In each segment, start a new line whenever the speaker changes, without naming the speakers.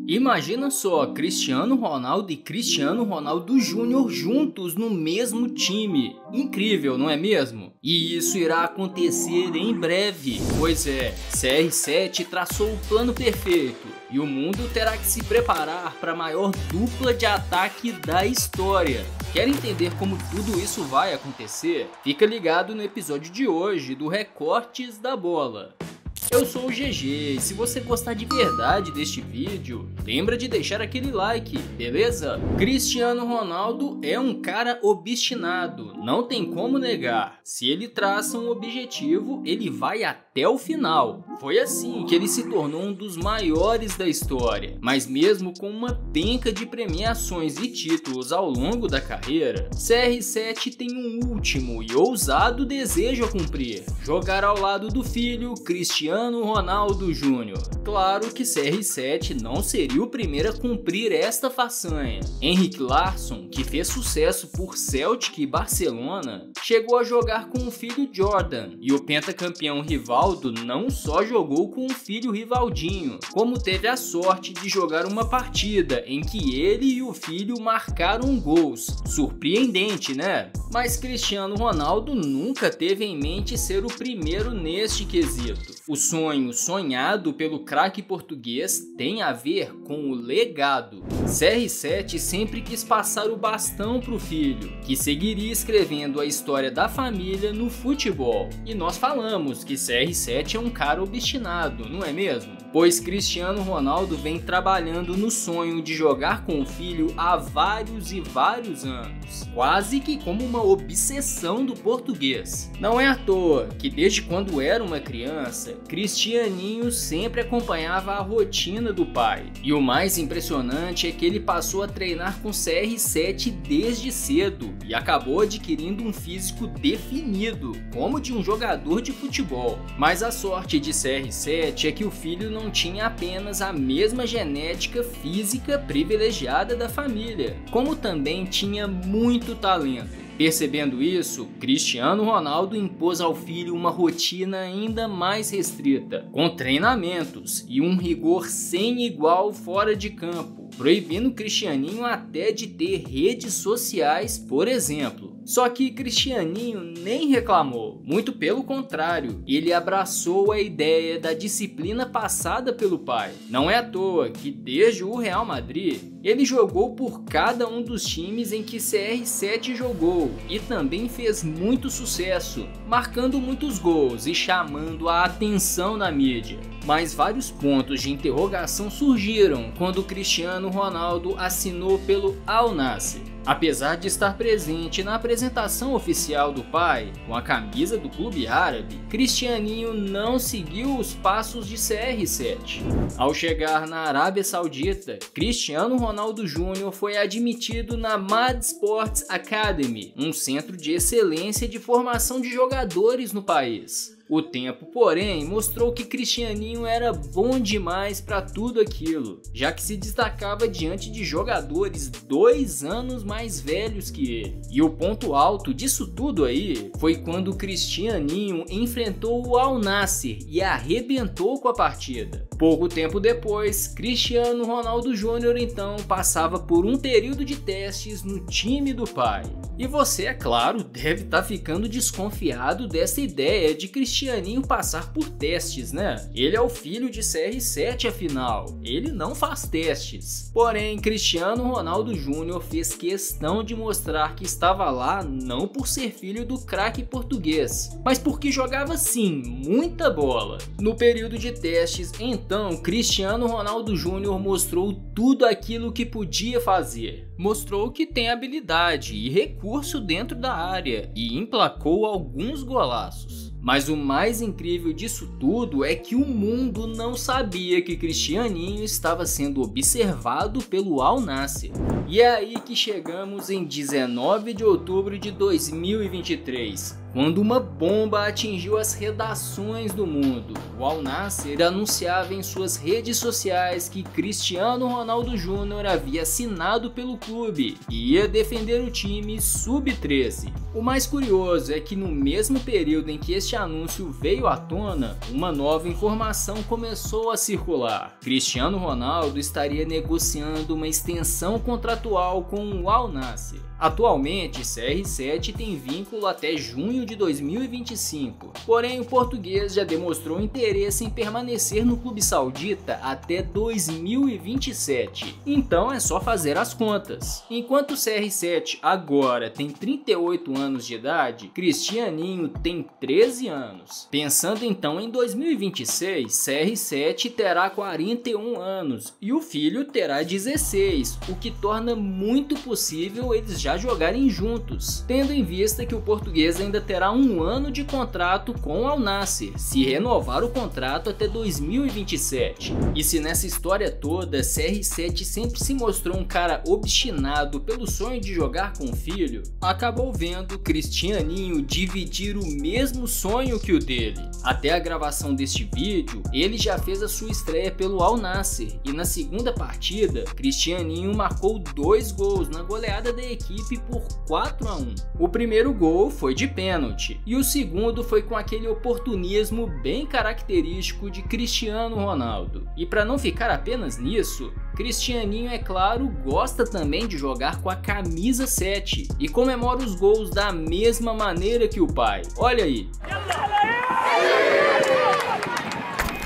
Imagina só, Cristiano Ronaldo e Cristiano Ronaldo Júnior juntos no mesmo time. Incrível, não é mesmo? E isso irá acontecer em breve. Pois é, CR7 traçou o plano perfeito e o mundo terá que se preparar para a maior dupla de ataque da história. Quer entender como tudo isso vai acontecer? Fica ligado no episódio de hoje do Recortes da Bola. Eu sou o GG e se você gostar de verdade deste vídeo, lembra de deixar aquele like, beleza? Cristiano Ronaldo é um cara obstinado, não tem como negar. Se ele traça um objetivo, ele vai até o final. Foi assim que ele se tornou um dos maiores da história. Mas mesmo com uma penca de premiações e títulos ao longo da carreira, CR7 tem um último e ousado desejo a cumprir: jogar ao lado do filho Cristiano Ronaldo Júnior. Claro que CR7 não seria o primeiro a cumprir esta façanha. Henrik Larsson, que fez sucesso por Celtic e Barcelona, chegou a jogar com o filho Jordan, e o pentacampeão Rivaldo não só jogou com o filho Rivaldinho, como teve a sorte de jogar uma partida em que ele e o filho marcaram gols. Surpreendente, né? Mas Cristiano Ronaldo nunca teve em mente ser o primeiro neste quesito. O sonho sonhado pelo craque português tem a ver com o legado. CR7 sempre quis passar o bastão para o filho, que seguiria escrevendo a história da família no futebol. E nós falamos que CR7 é um cara obstinado, não é mesmo? Pois Cristiano Ronaldo vem trabalhando no sonho de jogar com o filho há vários e vários anos, quase que como uma obsessão do português. Não é à toa que desde quando era uma criança, Cristianinho sempre acompanhava a rotina do pai. E o mais impressionante é que ele passou a treinar com CR7 desde cedo e acabou adquirindo um físico definido, como de um jogador de futebol. Mas a sorte de CR7 é que o filho não tinha apenas a mesma genética física privilegiada da família, como também tinha muito talento. Percebendo isso, Cristiano Ronaldo impôs ao filho uma rotina ainda mais restrita, com treinamentos e um rigor sem igual fora de campo, proibindo Cristianinho até de ter redes sociais, por exemplo. Só que Cristianinho nem reclamou, muito pelo contrário, ele abraçou a ideia da disciplina passada pelo pai. Não é à toa que desde o Real Madrid, ele jogou por cada um dos times em que CR7 jogou e também fez muito sucesso, marcando muitos gols e chamando a atenção da mídia. Mas vários pontos de interrogação surgiram quando Cristiano Ronaldo assinou pelo Al Nassr. Apesar de estar presente na apresentação oficial do pai, com a camisa do clube árabe, Cristianinho não seguiu os passos de CR7. Ao chegar na Arábia Saudita, Cristiano Ronaldo Júnior foi admitido na Mad Sports Academy, um centro de excelência de formação de jogadores no país. O tempo, porém, mostrou que Cristianinho era bom demais para tudo aquilo, já que se destacava diante de jogadores 2 anos mais velhos que ele. E o ponto alto disso tudo aí foi quando Cristianinho enfrentou o Al Nassr e arrebentou com a partida. Pouco tempo depois, Cristiano Ronaldo Júnior então passava por um período de testes no time do pai. E você, é claro, deve estar ficando desconfiado dessa ideia de Cristianinho passar por testes, né? Ele é o filho de CR7, afinal. Ele não faz testes. Porém, Cristiano Ronaldo Júnior fez questão de mostrar que estava lá não por ser filho do craque português, mas porque jogava sim muita bola. No período de testes, então, Cristiano Ronaldo Júnior mostrou tudo aquilo que podia fazer. Mostrou que tem habilidade e recurso dentro da área e emplacou alguns golaços. Mas o mais incrível disso tudo é que o mundo não sabia que Cristianinho estava sendo observado pelo Al Nassr. E é aí que chegamos em 19 de outubro de 2023. quando uma bomba atingiu as redações do mundo. O Al Nassr anunciava em suas redes sociais que Cristiano Ronaldo Júnior havia assinado pelo clube e ia defender o time sub-13. O mais curioso é que no mesmo período em que este anúncio veio à tona, uma nova informação começou a circular. Cristiano Ronaldo estaria negociando uma extensão contratual com o Al Nassr. Atualmente, CR7 tem vínculo até junho de 2025, porém o português já demonstrou interesse em permanecer no clube saudita até 2027, então é só fazer as contas. Enquanto o CR7 agora tem 38 anos de idade, Cristianinho tem 13 anos. Pensando então em 2026, CR7 terá 41 anos e o filho terá 16, o que torna muito possível eles já jogarem juntos, tendo em vista que o português ainda terá um ano de contrato com o Al Nassr, se renovar o contrato até 2027. E se nessa história toda CR7 sempre se mostrou um cara obstinado pelo sonho de jogar com o filho, acabou vendo Cristianinho dividir o mesmo sonho que o dele. Até a gravação deste vídeo, ele já fez a sua estreia pelo Al Nassr e na segunda partida, Cristianinho marcou 2 gols na goleada da equipe por 4-1. O primeiro gol foi de pênalti e o segundo foi com aquele oportunismo bem característico de Cristiano Ronaldo. E para não ficar apenas nisso, Cristianinho, é claro, gosta também de jogar com a camisa 7 e comemora os gols da mesma maneira que o pai. Olha aí!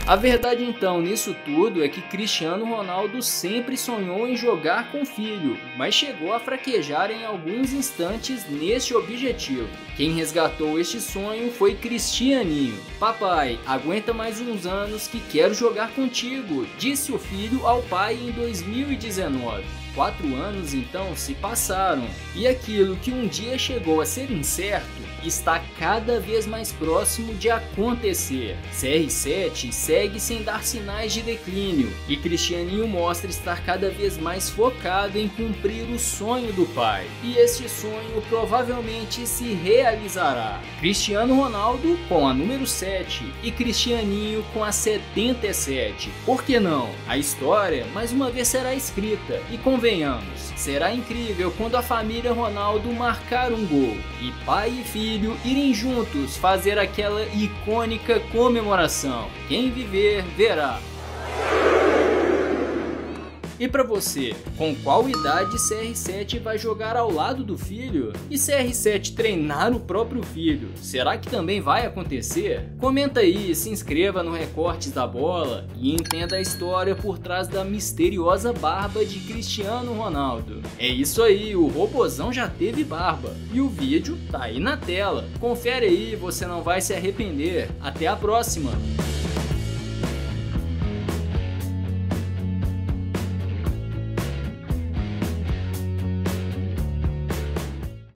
A verdade então nisso tudo é que Cristiano Ronaldo sempre sonhou em jogar com o filho, mas chegou a fraquejar em alguns instantes neste objetivo. Quem resgatou este sonho foi Cristianinho. Papai, aguenta mais uns anos que quero jogar contigo, disse o filho ao pai em 2019. 4 anos então se passaram e aquilo que um dia chegou a ser incerto está cada vez mais próximo de acontecer. CR7 segue sem dar sinais de declínio e Cristianinho mostra estar cada vez mais focado em cumprir o sonho do pai. E este sonho provavelmente se realizará. Cristiano Ronaldo com a número 7 e Cristianinho com a 77. Por que não? A história mais uma vez será escrita e convenhamos, será incrível quando a família Ronaldo marcar um gol e pai e filho irem juntos fazer aquela icônica comemoração. Quem viver, verá. E para você, com qual idade CR7 vai jogar ao lado do filho? E CR7 treinar o próprio filho? Será que também vai acontecer? Comenta aí, se inscreva no Recortes da Bola e entenda a história por trás da misteriosa barba de Cristiano Ronaldo. É isso aí, o robozão já teve barba e o vídeo tá aí na tela. Confere aí, você não vai se arrepender. Até a próxima!